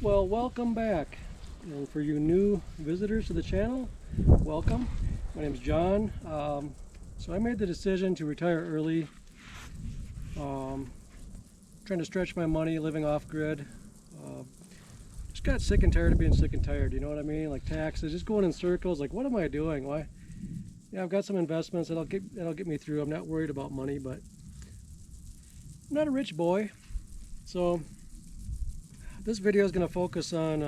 Well, welcome back. And for you new visitors to the channel, welcome. My name is John. So I made the decision to retire early. Trying to stretch my money, living off grid. Just got sick and tired of being sick and tired, you know what I mean? Like taxes, just going in circles, like what am I doing? Why? Yeah, I've got some investments that'll get me through. I'm not worried about money, but I'm not a rich boy. So this video is going to focus on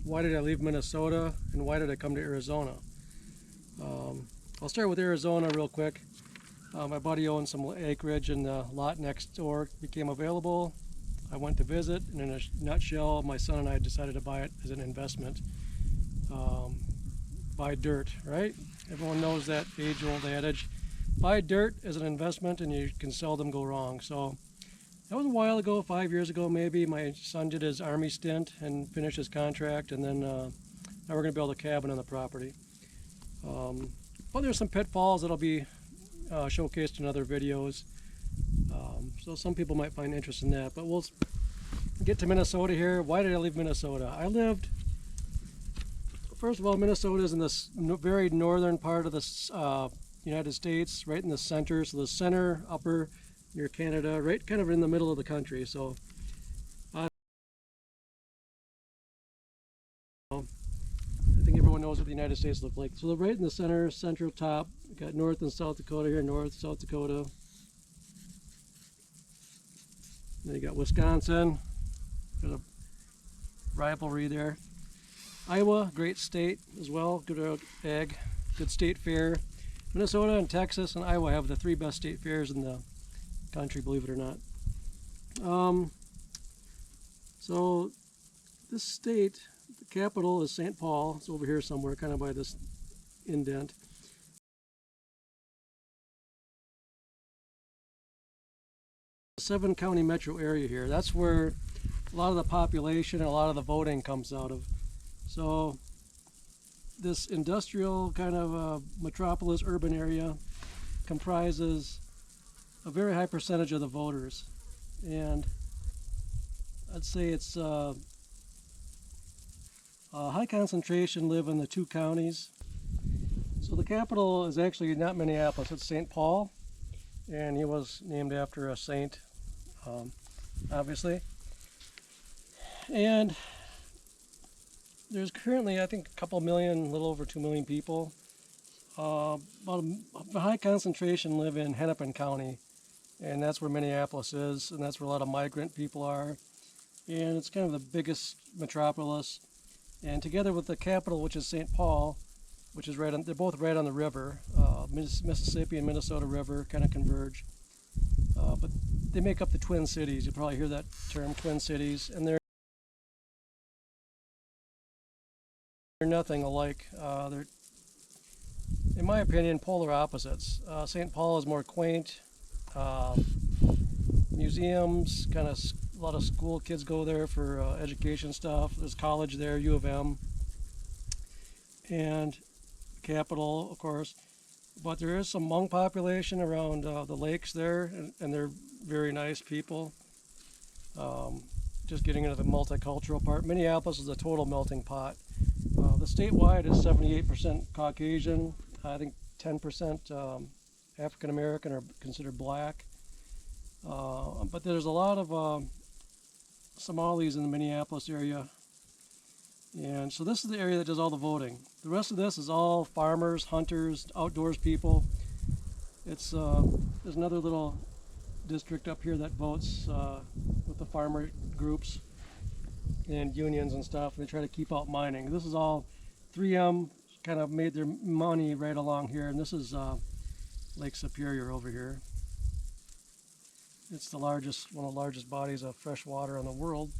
why did I leave Minnesota and why did I come to Arizona. I'll start with Arizona real quick. My buddy owned some acreage and the lot next door became available. I went to visit, and in a nutshell, my son and I decided to buy it as an investment. Buy dirt, right? Everyone knows that age-old adage. Buy dirt as an investment and you can seldom go wrong. So that was a while ago, 5 years ago maybe. My son did his Army stint and finished his contract, and then now we're going to build a cabin on the property. But there's some pitfalls that'll be showcased in other videos. So some people might find interest in that. But we'll get to Minnesota here. Why did I leave Minnesota? First of all, Minnesota is in this very northern part of the United States, right in the center. So the center, upper, near Canada, right kind of in the middle of the country. So I think everyone knows what the United States looks like. So right in the center, central top, we got North and South Dakota here, North, South Dakota. Then you got Wisconsin, got a rivalry there. Iowa, great state as well, good ag, good state fair. Minnesota and Texas and Iowa have the three best state fairs in the country, believe it or not. So this state, the capital is St. Paul. It's over here somewhere, kind of by this indent. Seven-county metro area here. That's where a lot of the population and a lot of the voting comes out of. So this industrial kind of metropolis urban area comprises a very high percentage of the voters, and I'd say it's a high concentration live in the two counties. So the capital is actually not Minneapolis, it's St. Paul, and he was named after a saint, obviously. And there's currently, I think, a couple million, a little over 2 million people. About a high concentration live in Hennepin County, and that's where Minneapolis is, and that's where a lot of migrant people are. And it's kind of the biggest metropolis. And together with the capital, which is St. Paul, which is right on, they're both right on the river. Mississippi and Minnesota River kind of converge. But they make up the Twin Cities. You'll probably hear that term, Twin Cities. And they're nothing alike. They're, in my opinion, polar opposites. St. Paul is more quaint. Museums, kind of a lot of school kids go there for education stuff. There's college there, U of M, and capital, of course. But there is some Hmong population around the lakes there, and they're very nice people. Just getting into the multicultural part. Minneapolis is a total melting pot. The statewide is 78% Caucasian. I think 10% African American are considered black. But there's a lot of Somalis in the Minneapolis area. And so this is the area that does all the voting. The rest of this is all farmers, hunters, outdoors people. It's there's another little district up here that votes with the farmer groups and unions and stuff, and they try to keep out mining. This is all 3M kind of made their money right along here, and this is Lake Superior over here. It's the largest, one of the largest bodies of fresh water in the world,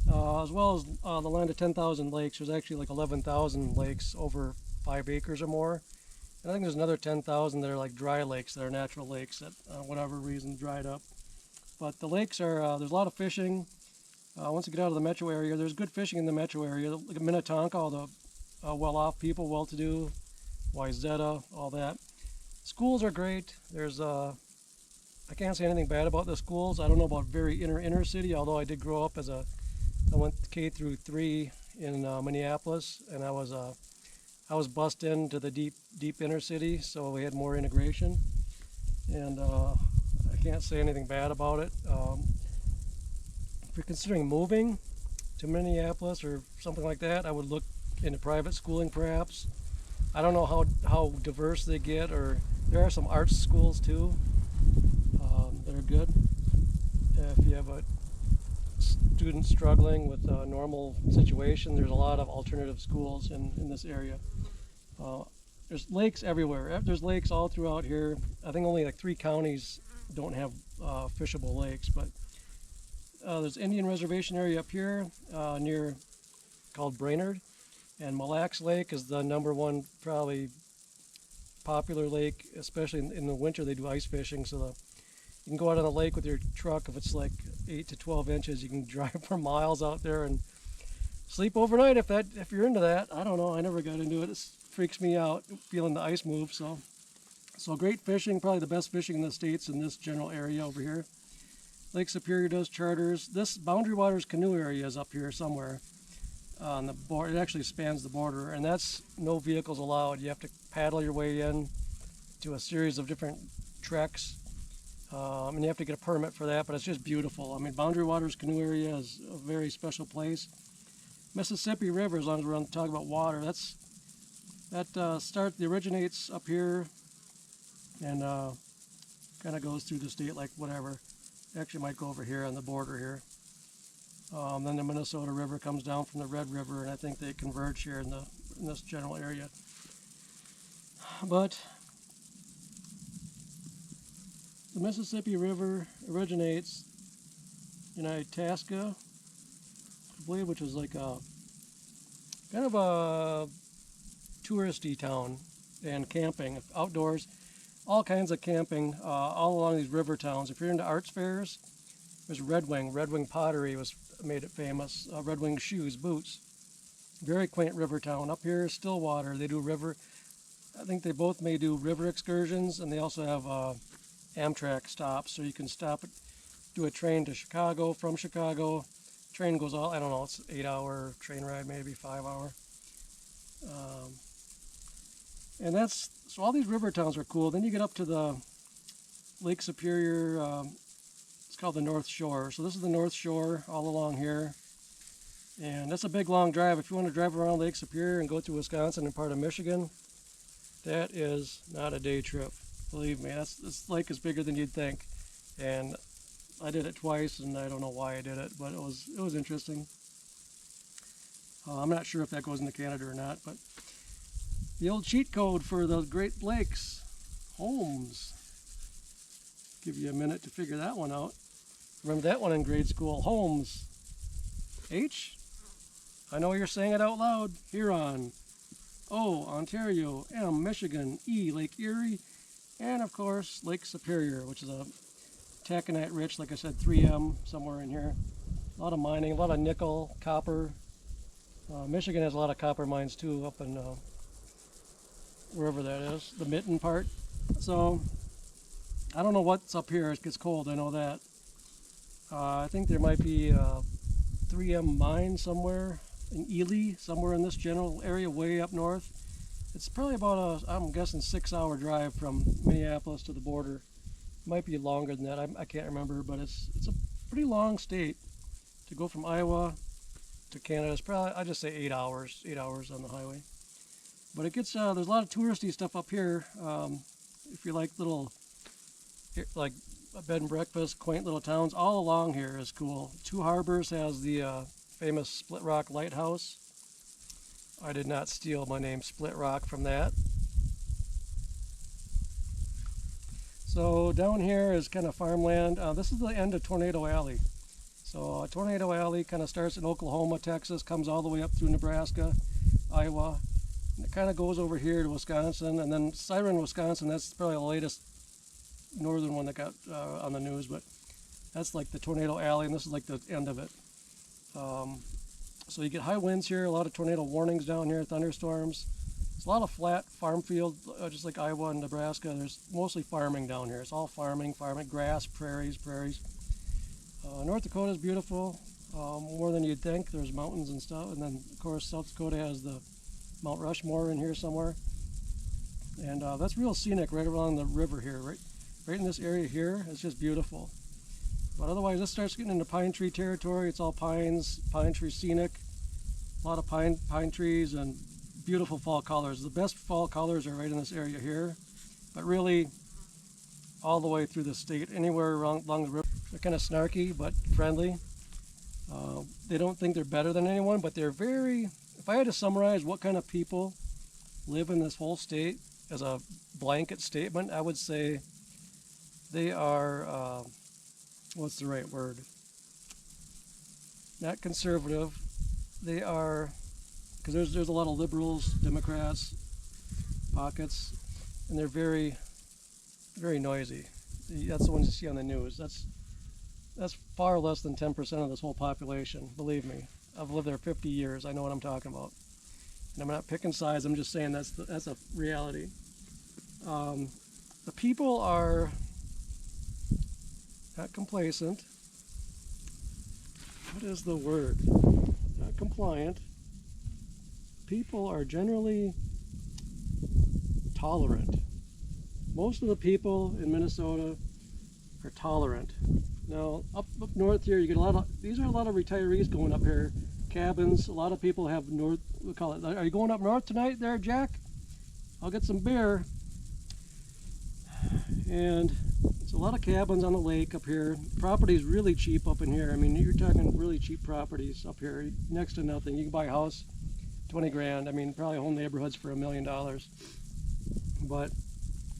as well as the land of 10,000 lakes. There's actually like 11,000 lakes over 5 acres or more. And I think there's another 10,000 that are like dry lakes, that are natural lakes that, whatever reason, dried up. But the lakes are, there's a lot of fishing. Once you get out of the metro area, there's good fishing in the metro area. Like Minnetonka, all the well-off people, well-to-do, Wayzata, all that. Schools are great. There's I can't say anything bad about the schools. I don't know about very inner city, although I did grow up as a I went K through 3 in Minneapolis, and I was bussed into the deep inner city, so we had more integration. And I can't say anything bad about it. If you're considering moving to Minneapolis or something like that, I would look into private schooling perhaps. I don't know how diverse they get, or there are some arts schools too that are good. If you have a student struggling with a normal situation, there's a lot of alternative schools in this area. Uh, there's lakes everywhere. There's lakes all throughout here. I think only like 3 counties don't have fishable lakes, but there's Indian reservation area up here near called Brainerd, and Mille Lacs Lake is the #1 probably popular lake, especially in the winter. They do ice fishing, so you can go out on the lake with your truck. If it's like 8 to 12 inches, you can drive for miles out there and sleep overnight if you're into that. I don't know. I never got into it. It freaks me out feeling the ice move. So great fishing, probably the best fishing in the States in this general area over here. Lake Superior does charters. This Boundary Waters canoe area is up here somewhere on the border. It actually spans the border, and that's no vehicles allowed. You have to paddle your way in to a series of different treks, and you have to get a permit for that, but it's just beautiful. I mean, Boundary Waters canoe area is a very special place. Mississippi River, as long as we're on talking about water, that originates up here and kind of goes through the state like whatever. Actually might go over here on the border here. Then the Minnesota River comes down from the Red River, and I think they converge here in this general area. But the Mississippi River originates in Itasca, I believe, which is like a kind of a touristy town, and camping outdoors, all kinds of camping all along these river towns. If you're into arts fairs, there's Red Wing Pottery made it famous. Red Wing shoes, boots, very quaint river town. Up here is Stillwater. They do river. I think they both may do river excursions, and they also have Amtrak stops, so you can do a train to Chicago. From Chicago, train goes all, I don't know, it's 8-hour train ride, maybe 5-hour. And so all these river towns are cool. Then you get up to the Lake Superior, it's called the North Shore. So this is the North Shore all along here. And that's a big long drive. If you want to drive around Lake Superior and go through Wisconsin and part of Michigan, that is not a day trip. Believe me, this lake is bigger than you'd think. And I did it twice, and I don't know why I did it, but it was interesting. I'm not sure if that goes into Canada or not, but the old cheat code for the Great Lakes, Holmes. Give you a minute to figure that one out. Remember that one in grade school, Holmes. H? I know you're saying it out loud. Huron. O, Ontario. M, Michigan. E, Lake Erie. And of course, Lake Superior, which is a taconite rich, like I said, 3M, somewhere in here. A lot of mining, a lot of nickel, copper. Michigan has a lot of copper mines too, up in wherever that is, the Mitten part. So, I don't know what's up here. It gets cold, I know that. I think there might be a 3M mine somewhere in Ely, somewhere in this general area, way up north. It's probably about I'm guessing 6-hour drive from Minneapolis to the border. Might be longer than that. I can't remember, but it's a pretty long state to go from Iowa to Canada. It's probably, I just say 8 hours, 8 hours on the highway. But it gets there's a lot of touristy stuff up here. If you like little like a bed and breakfast, quaint little towns, all along here is cool. Two Harbors has the famous Split Rock Lighthouse. I did not steal my name Split Rock from that. So down here is kind of farmland. This is the end of Tornado Alley. So Tornado Alley kind of starts in Oklahoma, Texas, comes all the way up through Nebraska, Iowa. And it kind of goes over here to Wisconsin, and then Siren, Wisconsin, that's probably the latest northern one that got on the news, but that's like the Tornado Alley, and this is like the end of it. So you get high winds here, a lot of tornado warnings down here, thunderstorms. It's a lot of flat farm field, just like Iowa and Nebraska. There's mostly farming down here. It's all farming, grass, prairies. North Dakota is beautiful. more than you'd think. There's mountains and stuff, and then of course South Dakota has the Mount Rushmore in here somewhere, and that's real scenic right along the river here, right in this area here. It's just beautiful. But otherwise, this starts getting into pine tree territory. It's all pines, pine tree scenic, a lot of pine trees and beautiful fall colors. The best fall colors are right in this area here, but really all the way through the state, anywhere along the river. They're kind of snarky but friendly. They don't think they're better than anyone, but they're very, if I had to summarize what kind of people live in this whole state as a blanket statement, I would say they are, what's the right word? Not conservative. They are, because there's a lot of liberals, Democrats, pockets, and they're very, very noisy. That's the ones you see on the news. That's far less than 10% of this whole population, believe me. I've lived there 50 years. I know what I'm talking about. And I'm not picking sides. I'm just saying that's a reality. The people are not complacent. What is the word? Not compliant. People are generally tolerant. Most of the people in Minnesota are tolerant. Now, up north here, you get these are a lot of retirees going up here. Cabins, a lot of people have we call it, are you going up north tonight there, Jack? I'll get some beer. And it's a lot of cabins on the lake up here. Property's really cheap up in here. I mean, you're talking really cheap properties up here, next to nothing. You can buy a house, 20 grand. I mean, probably whole neighborhoods for $1 million. But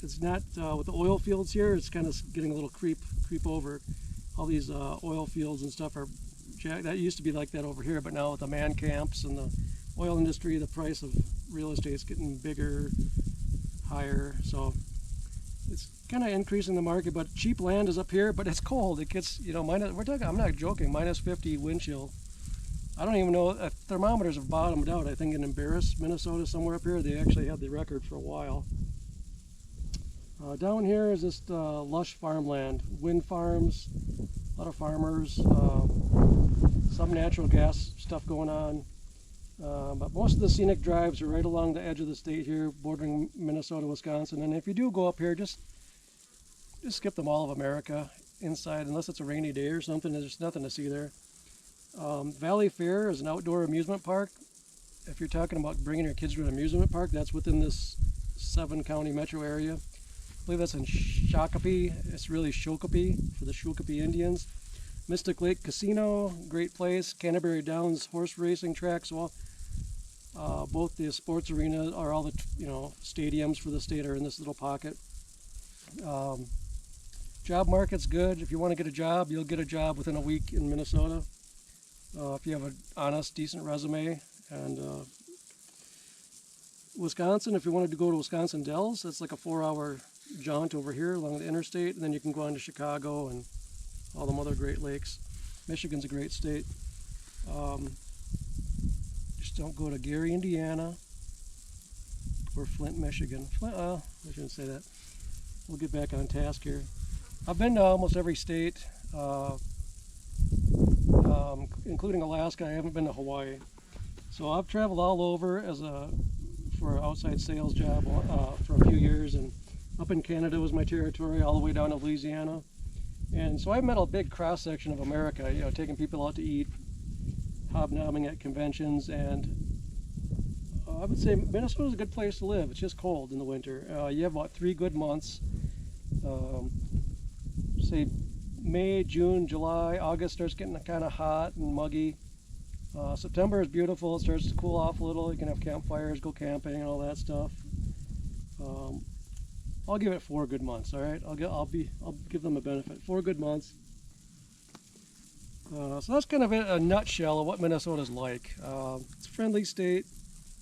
it's not, with the oil fields here, it's kind of getting a little creep over. All these oil fields and stuff that used to be like that over here, but now with the man camps and the oil industry, the price of real estate is getting bigger, higher. So it's kind of increasing the market, but cheap land is up here, but it's cold. It gets, I'm not joking, minus 50 wind chill. I don't even know, thermometers have bottomed out. I think in Embarrass, Minnesota, somewhere up here, they actually had the record for a while. Down here is just lush farmland, wind farms, a lot of farmers, some natural gas stuff going on. But most of the scenic drives are right along the edge of the state here, bordering Minnesota, Wisconsin. And if you do go up here, just skip the Mall of America inside, unless it's a rainy day or something. There's nothing to see there. Valley Fair is an outdoor amusement park. If you're talking about bringing your kids to an amusement park, that's within this 7-county metro area. I believe that's in Shakopee. It's really Shakopee for the Shakopee Indians. Mystic Lake Casino, great place. Canterbury Downs horse racing tracks. Well, both the sports arenas are all the stadiums for the state are in this little pocket. Job market's good. If you want to get a job, you'll get a job within a week in Minnesota. If you have an honest, decent resume. And Wisconsin, if you wanted to go to Wisconsin Dells, that's like a 4-hour jaunt over here along the interstate, and then you can go on to Chicago and all them other Great Lakes. Michigan's a great state. Just don't go to Gary, Indiana, or Flint, Michigan. I shouldn't say that. We'll get back on task here. I've been to almost every state, including Alaska. I haven't been to Hawaii. So I've traveled all over for an outside sales job for a few years, and up in Canada was my territory, all the way down to Louisiana. And so I've met a big cross-section of America, taking people out to eat, hobnobbing at conventions, and I would say Minnesota's a good place to live. It's just cold in the winter. You have about 3 good months. Say May, June, July, August starts getting kind of hot and muggy. September is beautiful. It starts to cool off a little. You can have campfires, go camping, and all that stuff. I'll give it 4 good months. All right, I'll give them a benefit. 4 good months. So that's kind of a nutshell of what Minnesota's like. It's a friendly state,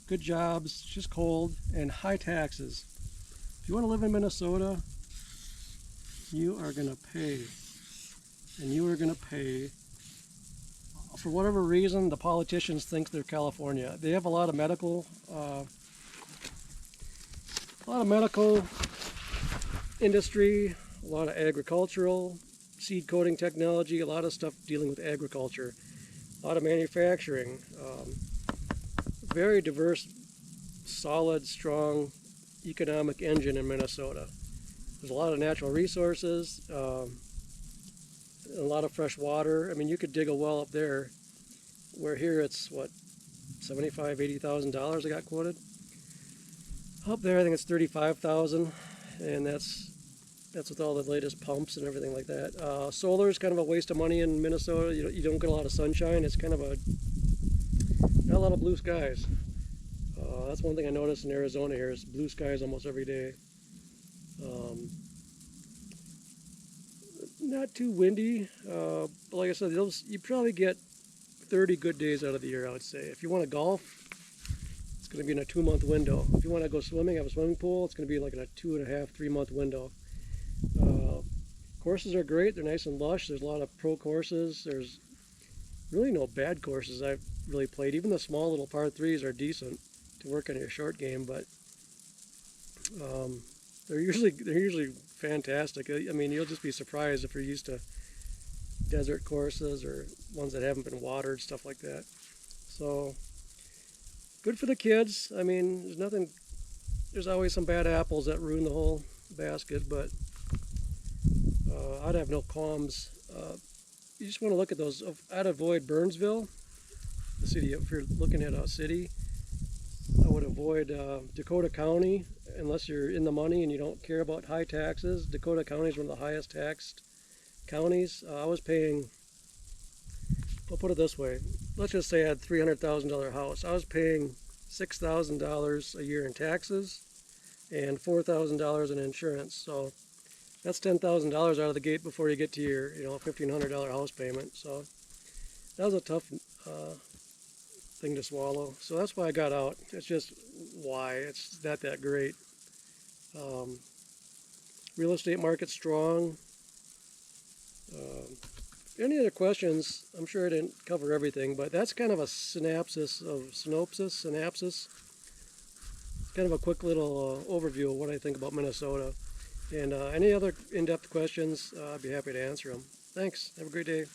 good jobs, just cold, and high taxes. If you want to live in Minnesota, you are going to pay. And you are going to pay. For whatever reason, the politicians think they're California. They have a lot of medical industry, a lot of agricultural, seed coating technology, a lot of stuff dealing with agriculture. a lot of manufacturing, very diverse, solid, strong economic engine in Minnesota. There's a lot of natural resources, a lot of fresh water. I mean, you could dig a well up there, where here it's what, $75,000, $80,000 I got quoted. Up there, I think it's 35,000, and that's with all the latest pumps and everything like that. Solar is kind of a waste of money in Minnesota. You don't get a lot of sunshine. It's kind of not a lot of blue skies. That's one thing I noticed in Arizona here is blue skies almost every day. Not too windy. But like I said, you probably get 30 good days out of the year, I would say. If you want to golf, it's going to be in a 2-month window. If you want to go swimming, have a swimming pool, it's going to be like in a 2.5, 3-month window. Courses are great. They're nice and lush. There's a lot of pro courses. There's really no bad courses I've really played. Even the small little par 3s are decent to work on your short game, but they're usually fantastic. I mean, you'll just be surprised if you're used to desert courses or ones that haven't been watered, stuff like that. So good for the kids. I mean, there's always some bad apples that ruin the whole basket, but I'd have no qualms. You just want to look at those. I'd avoid Burnsville, the city. If you're looking at a city, I would avoid Dakota County, unless you're in the money and you don't care about high taxes. Dakota County is one of the highest taxed counties. I was paying, I'll put it this way, let's just say I had a $300,000 house. I was paying $6,000 a year in taxes and $4,000 in insurance. So that's $10,000 out of the gate before you get to your $1,500 house payment. So that was a tough thing to swallow. So that's why I got out. It's just why. It's not that great. Real estate market's strong. Any other questions? I'm sure I didn't cover everything, but that's kind of a synopsis. Kind of a quick little overview of what I think about Minnesota. And any other in-depth questions, I'd be happy to answer them. Thanks. Have a great day.